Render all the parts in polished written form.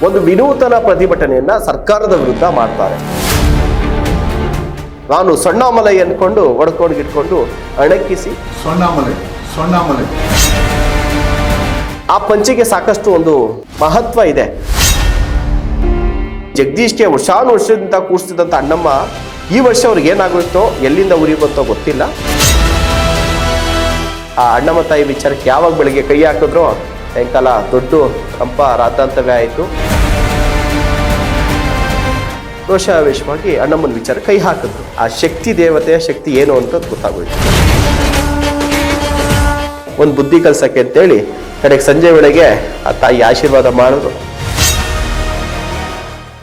ಒಂದು ವಿನೂತನ ಪ್ರತಿಭಟನೆಯನ್ನ ಸರ್ಕಾರದ ವಿರುದ್ಧ ಮಾಡ್ತಾರೆ. ನಾನು ಸಣ್ಣಮಲೈ ಅನ್ಕೊಂಡು ಒಡ್ಕೊಂಡು ಅಣಕಿಸಿ ಸೊಣ್ಣಾಮಲೈ ಆ ಪಂಚೆಗೆ ಸಾಕಷ್ಟು ಒಂದು ಮಹತ್ವ ಇದೆ. ಜಗದೀಶ್ಗೆ ವರ್ಷದಿಂದ ಕೂರಿಸ್ತಿದ್ದಂಥ ಅಣ್ಣಮ್ಮ ಈ ವರ್ಷ ಅವ್ರಿಗೆ ಏನಾಗುತ್ತೋ ಎಲ್ಲಿಂದ ಉರಿ ಬಂತೋ ಗೊತ್ತಿಲ್ಲ. ಆ ಅಣ್ಣಮ್ಮ ತಾಯಿ ವಿಚಾರಕ್ಕೆ ಯಾವಾಗ ಬೆಳಿಗ್ಗೆ ಕೈ ಹಾಕಿದ್ರು ಸಾಯಂಕಾಲ ದೊಡ್ಡ ಕಂಪ ರಾತಾಂತವೇ ಆಯಿತು. ರೋಷಾವೇಶವಾಗಿ ಅಣ್ಣಮ್ಮನ ವಿಚಾರ ಕೈ ಹಾಕಿದ್ರು. ಆ ಶಕ್ತಿ ದೇವತೆಯ ಶಕ್ತಿ ಏನು ಅಂತ ಗೊತ್ತಾಗೋಯ್ತು. ಒಂದು ಬುದ್ಧಿ ಕಲ್ಸಕ್ಕೆ ಅಂತೇಳಿ ಕಡೆಗೆ ಸಂಜೆ ವೇಳೆಗೆ ಆ ತಾಯಿ ಆಶೀರ್ವಾದ ಮಾಡಿದ್ರು.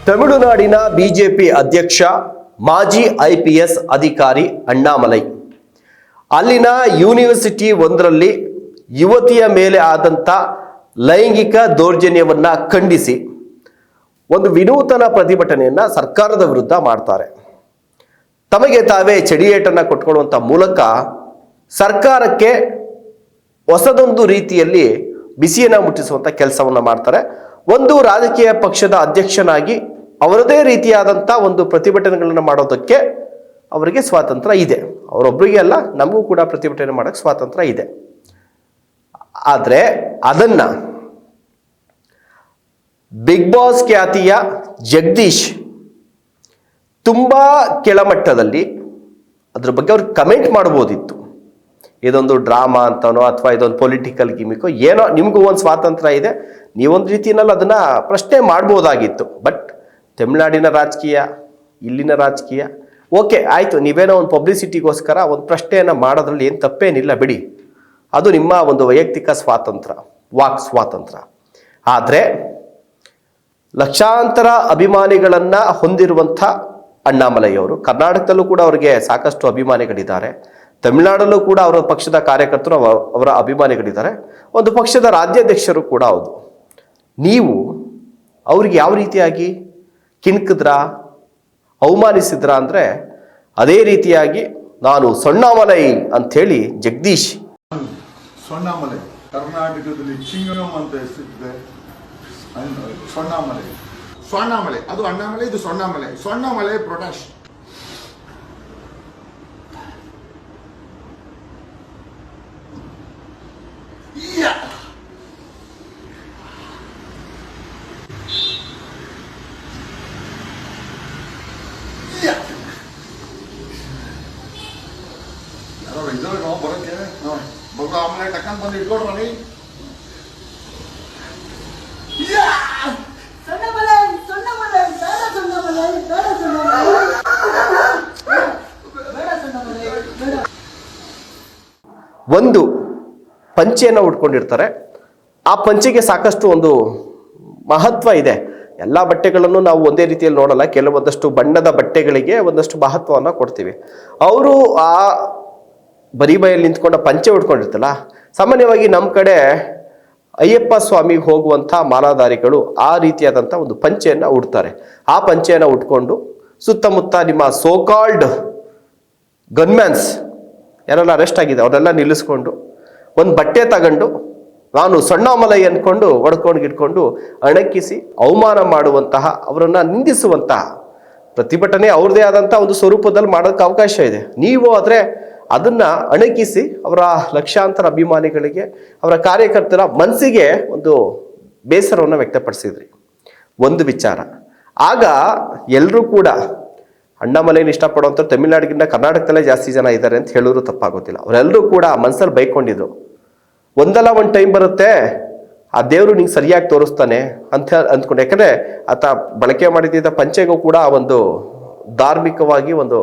ತಮಿಳುನಾಡಿನ ಬಿಜೆಪಿ ಅಧ್ಯಕ್ಷ ಮಾಜಿ IPS ಅಧಿಕಾರಿ ಅಣ್ಣಾಮಲೈ ಅಲ್ಲಿನ ಯೂನಿವರ್ಸಿಟಿ ಒಂದರಲ್ಲಿ ಯುವತಿಯ ಮೇಲೆ ಆದಂಥ ಲೈಂಗಿಕ ದೌರ್ಜನ್ಯವನ್ನ ಖಂಡಿಸಿ ಒಂದು ವಿನೂತನ ಪ್ರತಿಭಟನೆಯನ್ನ ಸರ್ಕಾರದ ವಿರುದ್ಧ ಮಾಡ್ತಾರೆ. ತಮಗೆ ತಾವೇ ಚಡಿಯೇಟನ್ನ ಕೊಟ್ಕೊಳ್ಳುವಂಥ ಮೂಲಕ ಸರ್ಕಾರಕ್ಕೆ ಹೊಸದೊಂದು ರೀತಿಯಲ್ಲಿ ಬಿಸಿಯನ್ನ ಮುಟ್ಟಿಸುವಂಥ ಕೆಲಸವನ್ನ ಮಾಡ್ತಾರೆ. ಒಂದು ರಾಜಕೀಯ ಪಕ್ಷದ ಅಧ್ಯಕ್ಷನಾಗಿ ಅವರದೇ ರೀತಿಯಾದಂಥ ಒಂದು ಪ್ರತಿಭಟನೆಗಳನ್ನು ಮಾಡೋದಕ್ಕೆ ಅವರಿಗೆ ಸ್ವಾತಂತ್ರ್ಯ ಇದೆ. ಅವರೊಬ್ಬರಿಗೆ ಅಲ್ಲ, ನಮಗೂ ಕೂಡ ಪ್ರತಿಭಟನೆ ಮಾಡೋಕ್ಕೆ ಸ್ವಾತಂತ್ರ್ಯ ಇದೆ. ಆದರೆ ಅದನ್ನ ಬಿಗ್ ಬಾಸ್ ಖ್ಯಾತಿಯ ಜಗದೀಶ್ ತುಂಬಾ ಕೆಳಮಟ್ಟದಲ್ಲಿ ಅದ್ರ ಬಗ್ಗೆ ಅವ್ರು ಕಮೆಂಟ್ ಮಾಡ್ಬೋದಿತ್ತು. ಇದೊಂದು ಡ್ರಾಮಾ ಅಂತನೋ ಅಥವಾ ಇದೊಂದು ಪೊಲಿಟಿಕಲ್ ಗಿಮಿಕೋ ಏನೋ, ನಿಮಗೂ ಒಂದು ಸ್ವಾತಂತ್ರ್ಯ ಇದೆ, ನೀವೊಂದು ರೀತಿಯಲ್ಲಿ ಅದನ್ನ ಪ್ರಶ್ನೆ ಮಾಡ್ಬೋದಾಗಿತ್ತು. ಬಟ್ ತಮಿಳುನಾಡಿನ ರಾಜಕೀಯ, ಇಲ್ಲಿನ ರಾಜಕೀಯ, ಓಕೆ ಆಯ್ತು, ನೀವೇನೋ ಒಂದು ಪಬ್ಲಿಸಿಟಿಗೋಸ್ಕರ ಒಂದು ಪ್ರಶ್ನೆಯನ್ನು ಮಾಡೋದ್ರಲ್ಲಿ ಏನು ತಪ್ಪೇನಿಲ್ಲ ಬಿಡಿ, ಅದು ನಿಮ್ಮ ಒಂದು ವೈಯಕ್ತಿಕ ಸ್ವಾತಂತ್ರ್ಯ, ವಾಕ್ ಸ್ವಾತಂತ್ರ್ಯ. ಆದರೆ ಲಕ್ಷಾಂತರ ಅಭಿಮಾನಿಗಳನ್ನ ಹೊಂದಿರುವಂಥ ಅಣ್ಣಾಮಲೈ ಅವರು ಕರ್ನಾಟಕದಲ್ಲೂ ಕೂಡ ಅವರಿಗೆ ಸಾಕಷ್ಟು ಅಭಿಮಾನಿಗಳಿದ್ದಾರೆ. ತಮಿಳುನಾಡಲ್ಲೂ ಕೂಡ ಅವರ ಪಕ್ಷದ ಕಾರ್ಯಕರ್ತರು ಅವರ ಅಭಿಮಾನಿಗಳಿದ್ದಾರೆ. ಒಂದು ಪಕ್ಷದ ರಾಜ್ಯಾಧ್ಯಕ್ಷರು ಕೂಡ ಹೌದು. ನೀವು ಅವ್ರಿಗೆ ಯಾವ ರೀತಿಯಾಗಿ ಕಿಣಕಿದ್ರ, ಅವಮಾನಿಸಿದ್ರ ಅಂದರೆ ಅದೇ ರೀತಿಯಾಗಿ ನಾನು ಸಣ್ಣಮಲೈ ಅಂಥೇಳಿ ಜಗದೀಶ್ ಸೊಣ್ಣಾಮಲೈ ಕರ್ನಾಟಕದಲ್ಲಿ ಚಿಂಗಂ ಅಂತ ಹೆಸರಿದೆ. ಸೊಣ್ಣಾಮಲೈ ಅದು ಅಣ್ಣಾಮಲೈ, ಇದು ಸೊಣ್ಣಾಮಲೈ ಪ್ರೊಟೆಸ್ಟ್. ಬರೋಕೆ ಬಗ್ಗ ಆಮ್ಲೆಟ್ ಹಾಕೊಂಡು ಬಂದು ಇಟ್ಕೊಡ್ರಿ. ಒಂದು ಪಂಚೆಯನ್ನು ಉಟ್ಕೊಂಡಿರ್ತಾರೆ. ಆ ಪಂಚೆಗೆ ಸಾಕಷ್ಟು ಒಂದು ಮಹತ್ವ ಇದೆ. ಎಲ್ಲ ಬಟ್ಟೆಗಳನ್ನು ನಾವು ಒಂದೇ ರೀತಿಯಲ್ಲಿ ನೋಡಲ್ಲ. ಕೆಲವೊಂದಷ್ಟು ಬಣ್ಣದ ಬಟ್ಟೆಗಳಿಗೆ ಒಂದಷ್ಟು ಮಹತ್ವವನ್ನು ಕೊಡ್ತೀವಿ. ಅವರು ಆ ಬರೀ ಬೈಯಲ್ಲಿ ನಿಂತ್ಕೊಂಡ ಪಂಚೆ ಉಟ್ಕೊಂಡಿರ್ತಲ್ಲ, ಸಾಮಾನ್ಯವಾಗಿ ನಮ್ಮ ಕಡೆ ಅಯ್ಯಪ್ಪ ಸ್ವಾಮಿಗೆ ಹೋಗುವಂಥ ಮಾಲಾಧಾರಿಗಳು ಆ ರೀತಿಯಾದಂಥ ಒಂದು ಪಂಚೆಯನ್ನು ಉಡ್ತಾರೆ. ಆ ಪಂಚೆಯನ್ನು ಉಟ್ಕೊಂಡು ಸುತ್ತಮುತ್ತ ನಿಮ್ಮ ಸೋಕಾಲ್ಡ್ ಗನ್ಮ್ಯಾನ್ಸ್ ಯಾರೆಲ್ಲ ಅರೆಸ್ಟ್ ಆಗಿದೆ ಅವರೆಲ್ಲ ನಿಲ್ಲಿಸ್ಕೊಂಡು ಒಂದು ಬಟ್ಟೆ ತಗೊಂಡು ನಾನು ಸಣ್ಣಮಲೈ ಅನ್ಕೊಂಡು ಒಡ್ಕೊಂಡು ಅಣಕಿಸಿ ಅವಮಾನ ಮಾಡುವಂತಹ, ಅವರನ್ನು ನಿಂದಿಸುವಂತಹ ಪ್ರತಿಭಟನೆ ಅವ್ರದೇ ಆದಂಥ ಒಂದು ಸ್ವರೂಪದಲ್ಲಿ ಮಾಡೋಕ್ಕೆ ಅವಕಾಶ ಇದೆ. ನೀವು ಆದರೆ ಅದನ್ನ ಅಣಕಿಸಿ ಅವರ ಲಕ್ಷಾಂತರ ಅಭಿಮಾನಿಗಳಿಗೆ, ಅವರ ಕಾರ್ಯಕರ್ತರ ಮನಸ್ಸಿಗೆ ಒಂದು ಬೇಸರವನ್ನು ವ್ಯಕ್ತಪಡಿಸಿದ್ರಿ. ಒಂದು ವಿಚಾರ. ಆಗ ಎಲ್ಲರೂ ಕೂಡ ಅಣ್ಣಾಮಲೈನ ಇಷ್ಟಪಡುವಂಥ ತಮಿಳುನಾಡಿಗಿಂತ ಕರ್ನಾಟಕದಲ್ಲೇ ಜಾಸ್ತಿ ಜನ ಇದ್ದಾರೆ ಅಂತ ಹೇಳಿದ್ರು ತಪ್ಪಾಗೋದಿಲ್ಲ. ಅವರೆಲ್ಲರೂ ಕೂಡ ಮನಸ್ಸಲ್ಲಿ ಬೈಕೊಂಡಿದ್ರು. ಒಂದಲ್ಲ ಒಂದು ಟೈಮ್ ಬರುತ್ತೆ ಆ ದೇವರು ನಿಂಗೆ ಸರಿಯಾಗಿ ತೋರಿಸ್ತಾನೆ ಅಂತ ಅಂದ್ಕೊಂಡು. ಯಾಕಂದ್ರೆ ಆತ ಬಳಕೆ ಮಾಡಿದ್ದ ಪಂಚೆಗೂ ಕೂಡ ಒಂದು ಧಾರ್ಮಿಕವಾಗಿ ಒಂದು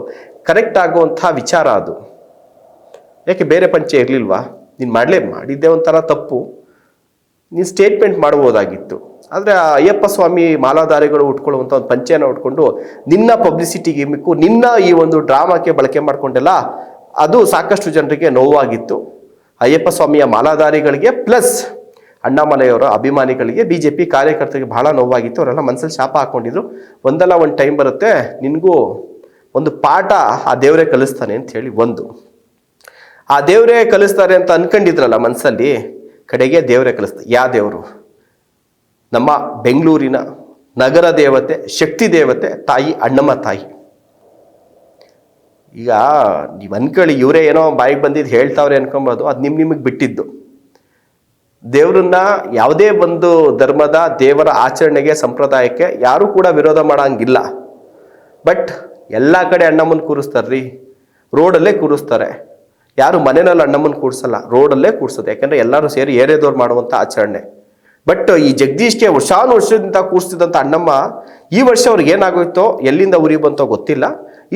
ಕನೆಕ್ಟ್ ಆಗುವಂಥ ವಿಚಾರ ಅದು. ಯಾಕೆ ಬೇರೆ ಪಂಚೆ ಇರಲಿಲ್ವಾ? ನೀನು ಮಾಡಿದ್ದೆ ಒಂಥರ ತಪ್ಪು, ನೀನು ಸ್ಟೇಟ್ಮೆಂಟ್ ಮಾಡ್ಬೋದಾಗಿತ್ತು. ಆದರೆ ಆ ಅಯ್ಯಪ್ಪ ಸ್ವಾಮಿ ಮಾಲಾಧಾರಿಗಳು ಉಟ್ಕೊಳ್ಳುವಂಥ ಒಂದು ಪಂಚೆಯನ್ನು ಉಟ್ಕೊಂಡು ನಿನ್ನ ಪಬ್ಲಿಸಿಟಿಗೆ ಮಿಕ್ಕು ನಿನ್ನ ಈ ಒಂದು ಡ್ರಾಮಾಕ್ಕೆ ಬಳಕೆ ಮಾಡ್ಕೊಂಡೆಲ್ಲ, ಅದು ಸಾಕಷ್ಟು ಜನರಿಗೆ ನೋವಾಗಿತ್ತು. ಅಯ್ಯಪ್ಪ ಸ್ವಾಮಿಯ ಮಾಲಾಧಾರಿಗಳಿಗೆ ಪ್ಲಸ್ ಅಣ್ಣಾಮಲೈಯವರ ಅಭಿಮಾನಿಗಳಿಗೆ, BJP ಕಾರ್ಯಕರ್ತರಿಗೆ ಬಹಳ ನೋವಾಗಿತ್ತು. ಅವರೆಲ್ಲ ಮನಸ್ಸಲ್ಲಿ ಶಾಪ ಹಾಕೊಂಡಿದ್ರು. ಒಂದಲ್ಲ ಒಂದು ಟೈಮ್ ಬರುತ್ತೆ, ನಿನಗೂ ಒಂದು ಪಾಠ ಆ ದೇವರೇ ಕಲಿಸ್ತಾನೆ ಅಂತ ಹೇಳಿ. ಒಂದು ಆ ದೇವರೇ ಕಲಿಸ್ತಾರೆ ಅಂತ ಅನ್ಕೊಂಡಿದ್ರಲ್ಲ ಮನಸ್ಸಲ್ಲಿ, ಕಡೆಗೆ ದೇವರೇ ಕಲಿಸ್ತಾರೆ. ಯಾವ ದೇವರು? ನಮ್ಮ ಬೆಂಗಳೂರಿನ ನಗರ ದೇವತೆ, ಶಕ್ತಿ ದೇವತೆ, ತಾಯಿ ಅಣ್ಣಮ್ಮ ತಾಯಿ. ಈಗ ನೀವು ಅನ್ಕೊಳ್ಳಿ, ಇವರೇ ಏನೋ ಬಾಯಿಗೆ ಬಂದಿದ್ದು ಹೇಳ್ತಾವ್ರೆ ಅನ್ಕೊಬೋದು, ಅದು ನಿಮಗೆ ಬಿಟ್ಟಿದ್ದು. ದೇವ್ರನ್ನ ಯಾವುದೇ ಒಂದು ಧರ್ಮದ ದೇವರ ಆಚರಣೆಗೆ, ಸಂಪ್ರದಾಯಕ್ಕೆ ಯಾರು ಕೂಡ ವಿರೋಧ ಮಾಡಂಗಿಲ್ಲ. ಬಟ್ ಎಲ್ಲ ಕಡೆ ಅಣ್ಣಮ್ಮನ ಕೂರಿಸ್ತಾರ್ರಿ, ರೋಡಲ್ಲೇ ಕೂರಿಸ್ತಾರೆ. ಯಾರು ಮನೆಯಲ್ಲಿ ಅಣ್ಣಮ್ಮನ ಕೂರಿಸಲ್ಲ, ರೋಡಲ್ಲೇ ಕೂರಿಸೋದು. ಯಾಕಂದ್ರೆ ಎಲ್ಲರೂ ಸೇರಿ ಏರಿಯಾದವ್ರು ಮಾಡುವಂಥ ಆಚರಣೆ. ಬಟ್ ಈ ಜಗದೀಶ್ಗೆ ವರ್ಷದಿಂದ ಕೂರಿಸ್ತಿದ್ದಂಥ ಅಣ್ಣಮ್ಮ ಈ ವರ್ಷ ಅವ್ರಿಗೆ ಏನಾಗೋಯ್ತೋ, ಎಲ್ಲಿಂದ ಉರಿ ಬಂತೋ ಗೊತ್ತಿಲ್ಲ.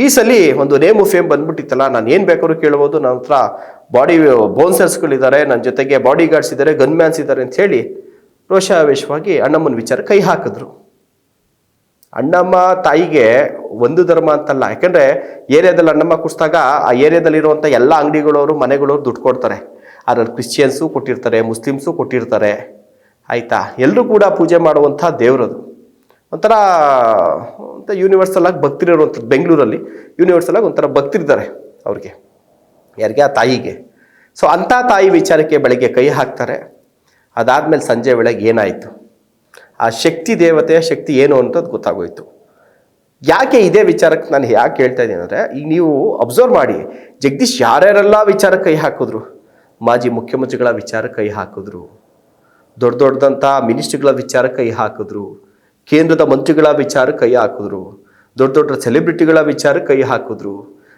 ಈ ಸಲ ಒಂದು ನೇಮು ಫೇಮ್ ಬಂದ್ಬಿಟ್ಟಿತ್ತಲ್ಲ, ನಾನು ಏನು ಬೇಕಾದ್ರೂ ಕೇಳ್ಬೋದು, ನನ್ನ ಹತ್ರ ಬಾಡಿ ಬೌನ್ಸರ್ಸ್ಗಳಿದ್ದಾರೆ, ನನ್ನ ಜೊತೆಗೆ ಬಾಡಿ ಗಾರ್ಡ್ಸ್ ಇದ್ದಾರೆ, ಗನ್ ಮ್ಯಾನ್ಸ್ ಇದ್ದಾರೆ ಅಂತ ಹೇಳಿ ರೋಷಾವೇಶವಾಗಿ ಅಣ್ಣಮ್ಮನ ವಿಚಾರ ಕೈ ಹಾಕಿದ್ರು. ಅಣ್ಣಮ್ಮ ತಾಯಿಗೆ ಒಂದು ಧರ್ಮ ಅಂತಲ್ಲ, ಯಾಕಂದ್ರೆ ಏರಿಯಾದಲ್ಲಿ ಅಣ್ಣಮ್ಮ ಕೂರಿಸಿದಾಗ ಆ ಏರಿಯಾದಲ್ಲಿರುವಂಥ ಎಲ್ಲ ಅಂಗಡಿಗಳವರು, ಮನೆಗಳವರು ದುಡ್ಡು ಕೊಡ್ತಾರೆ. ಅದ್ರಲ್ಲಿ ಕ್ರಿಶ್ಚಿಯನ್ಸು ಕೊಟ್ಟಿರ್ತಾರೆ, ಮುಸ್ಲಿಮ್ಸು ಕೊಟ್ಟಿರ್ತಾರೆ, ಆಯ್ತಾ. ಎಲ್ಲರೂ ಕೂಡ ಪೂಜೆ ಮಾಡುವಂಥ ದೇವ್ರದು. ಒಂಥರ ಯೂನಿವರ್ಸಲ್ ಆಗಿ ಭಕ್ತರಿರುವಂಥದ್ದು. ಬೆಂಗಳೂರಲ್ಲಿ ಯೂನಿವರ್ಸಲ್ ಆಗಿ ಒಂಥರ ಭಕ್ತರಿದ್ದಾರೆ ಅವ್ರಿಗೆ, ಯಾರಿಗೆ, ಆ ತಾಯಿಗೆ. ಸೊ ಅಂಥ ತಾಯಿ ವಿಚಾರಕ್ಕೆ ಬೆಳಗ್ಗೆ ಕೈ ಹಾಕ್ತಾರೆ. ಅದಾದ್ಮೇಲೆ ಸಂಜೆ ವೇಳೆಗೆ ಏನಾಯಿತು, ಆ ಶಕ್ತಿ ದೇವತೆಯ ಶಕ್ತಿ ಏನು ಅಂತದ್ದು ಗೊತ್ತಾಗೋಯ್ತು. ಯಾಕೆ ಇದೇ ವಿಚಾರಕ್ಕೆ ನಾನು ಯಾಕೆ ಹೇಳ್ತಾ ಇದ್ದೀನಿ ಅಂದರೆ, ಈಗ ನೀವು ಅಬ್ಸರ್ವ್ ಮಾಡಿ, ಜಗದೀಶ್ ಯಾರ್ಯಾರೆಲ್ಲ ವಿಚಾರಕ್ಕೆ ಕೈ ಹಾಕಿದ್ರು. ಮಾಜಿ ಮುಖ್ಯಮಂತ್ರಿಗಳ ವಿಚಾರಕ್ಕೆ ಕೈ ಹಾಕಿದ್ರು, ದೊಡ್ಡ ದೊಡ್ಡದಂಥ ಮಿನಿಸ್ಟ್ರಿಗಳ ವಿಚಾರಕ್ಕೆ ಕೈ ಹಾಕಿದ್ರು, ಕೇಂದ್ರದ ಮಂತ್ರಿಗಳ ವಿಚಾರಕ್ಕೆ ಕೈ ಹಾಕಿದ್ರು, ದೊಡ್ಡ ದೊಡ್ಡ ಸೆಲೆಬ್ರಿಟಿಗಳ ವಿಚಾರಕ್ಕೆ ಕೈ ಹಾಕಿದ್ರು.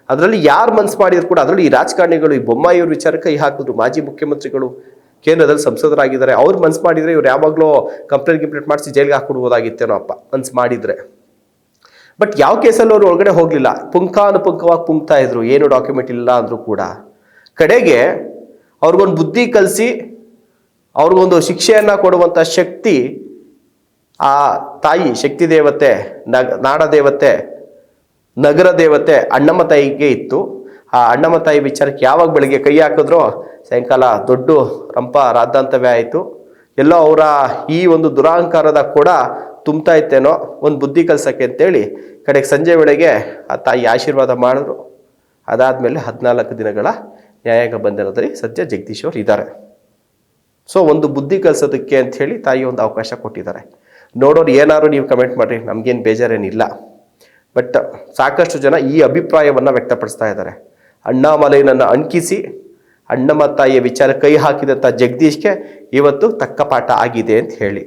ಅದರಲ್ಲಿ ಯಾರು ಮನ್ಸು ಮಾಡಿದ್ರು ಕೂಡ, ಅದರಲ್ಲಿ ಈ ರಾಜಕಾರಣಿಗಳು, ಈ ಬೊಮ್ಮಾಯಿಯವ್ರ ವಿಚಾರಕ್ಕೆ ಕೈ ಹಾಕಿದ್ರು. ಮಾಜಿ ಮುಖ್ಯಮಂತ್ರಿಗಳು ಕೇಂದ್ರದಲ್ಲಿ ಸಂಸದರಾಗಿದ್ದಾರೆ, ಅವ್ರು ಮನ್ಸು ಮಾಡಿದರೆ ಇವ್ರು ಯಾವಾಗಲೂ ಕಂಪ್ಲೇಂಟ್ ಮಾಡಿಸಿ ಜೈಲಿಗೆ ಹಾಕ್ಬಿಡ್ಬೋದಾಗಿತ್ತೇನೋ ಅಪ್ಪ ಮನ್ಸು ಮಾಡಿದರೆ. ಬಟ್ ಯಾವ ಕೇಸಲ್ಲಿ ಅವ್ರು ಒಳಗಡೆ ಹೋಗಲಿಲ್ಲ, ಪುಂಖಾನುಪುಂಖವಾಗಿ ಪುಂಕ್ತಾ ಇದ್ರು, ಏನು ಡಾಕ್ಯುಮೆಂಟ್ ಇಲ್ಲ ಅಂದರೂ ಕೂಡ. ಕಡೆಗೆ ಅವ್ರಿಗೊಂದು ಬುದ್ಧಿ ಕಲಿಸಿ ಅವ್ರಿಗೊಂದು ಶಿಕ್ಷೆಯನ್ನು ಕೊಡುವಂಥ ಶಕ್ತಿ ಆ ತಾಯಿ ಶಕ್ತಿ ದೇವತೆ, ನಾಡ ದೇವತೆ, ನಗರ ದೇವತೆ ಅಣ್ಣಮ್ಮ ತಾಯಿಗೆ ಇತ್ತು. ಆ ಅಣ್ಣಮ್ಮ ತಾಯಿ ವಿಚಾರಕ್ಕೆ ಯಾವಾಗ ಬೆಳಿಗ್ಗೆ ಕೈ ಹಾಕಿದ್ರೋ ಸಾಯಂಕಾಲ ದೊಡ್ಡ ರಂಪ ರಾದ್ದಾಂತವೇ ಆಯಿತು. ಎಲ್ಲೋ ಅವರ ಈ ಒಂದು ದುರಹಂಕಾರದ ಕೂಡ ತುಂಬ್ತಾ ಇತ್ತೇನೋ ಒಂದು ಬುದ್ಧಿ ಕಲ್ಸಕ್ಕೆ ಅಂತೇಳಿ ಕಡೆಗೆ ಸಂಜೆ ವೇಳೆಗೆ ಆ ತಾಯಿ ಆಶೀರ್ವಾದ ಮಾಡಿದ್ರು. ಅದಾದಮೇಲೆ 14 ದಿನಗಳ ನ್ಯಾಯಾಂಗ ಬಂಧನದಲ್ಲಿ ಸದ್ಯ ಜಗದೀಶ್ ಅವರು ಇದ್ದಾರೆ. ಸೊ ಒಂದು ಬುದ್ಧಿ ಕಲಿಸೋದಕ್ಕೆ ಅಂತ ಹೇಳಿ ತಾಯಿ ಒಂದು ಅವಕಾಶ ಕೊಟ್ಟಿದ್ದಾರೆ. ನೋಡೋರು ಏನಾದ್ರು ನೀವು ಕಮೆಂಟ್ ಮಾಡಿರಿ, ನಮಗೇನು ಬೇಜಾರೇನಿಲ್ಲ. ಬಟ್ ಸಾಕಷ್ಟು ಜನ ಈ ಅಭಿಪ್ರಾಯವನ್ನು ವ್ಯಕ್ತಪಡಿಸ್ತಾ ಇದ್ದಾರೆ. ಅಣ್ಣಾಮಲೈನನ್ನು ಅಂಕಿಸಿ ಅಣ್ಣಮ್ಮ ತಾಯಿಯ ವಿಚಾರ ಕೈ ಹಾಕಿದಂಥ ಜಗದೀಶ್ಗೆ ಇವತ್ತು ತಕ್ಕ ಪಾಠ ಆಗಿದೆ ಅಂತ ಹೇಳಿ.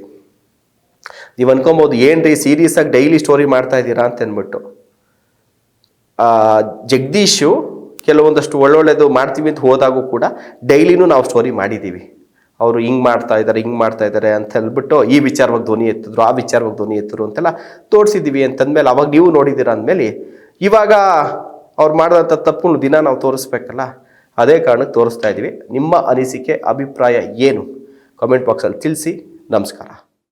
ನೀವು ಅನ್ಕೊಬೋದು, ಏನ್ರಿ ಸೀರಿಯಸ್ ಆಗಿ ಡೈಲಿ ಸ್ಟೋರಿ ಮಾಡ್ತಾ ಇದ್ದೀರಾ ಅಂತ ಅಂದ್ಬಿಟ್ಟು. ಜಗದೀಶು ಕೆಲವೊಂದಷ್ಟು ಒಳ್ಳೊಳ್ಳೆದು ಮಾಡ್ತೀವಿ ಅಂತ ಹೋದಾಗೂ ಕೂಡ ಡೈಲಿನೂ ನಾವು ಸ್ಟೋರಿ ಮಾಡಿದ್ದೀವಿ. ಅವರು ಹಿಂಗೆ ಮಾಡ್ತಾ ಇದ್ದಾರೆ ಅಂತ ಹೇಳ್ಬಿಟ್ಟು ಈ ವಿಚಾರವಾಗಿ ಧ್ವನಿ ಎತ್ತಿದ್ರು, ಆ ವಿಚಾರವಾಗಿ ಧ್ವನಿ ಎತ್ತಿದ್ರು ಅಂತೆಲ್ಲ ತೋರಿಸಿದ್ದೀವಿ ಅಂತಂದ್ಮೇಲೆ ಅವಾಗ ನೀವು ನೋಡಿದ್ದೀರಾ ಅಂದಮೇಲೆ ಇವಾಗ ಅವ್ರು ಮಾಡಿದಂಥ ತಪ್ಪು ದಿನ ನಾವು ತೋರಿಸ್ಬೇಕಲ್ಲ, ಅದೇ ಕಾರಣಕ್ಕೆ ತೋರಿಸ್ತಾ ಇದ್ದೀವಿ. ನಿಮ್ಮ ಅನಿಸಿಕೆ, ಅಭಿಪ್ರಾಯ ಏನು? ಕಾಮೆಂಟ್ ಬಾಕ್ಸಲ್ಲಿ ತಿಳಿಸಿ. ನಮಸ್ಕಾರ.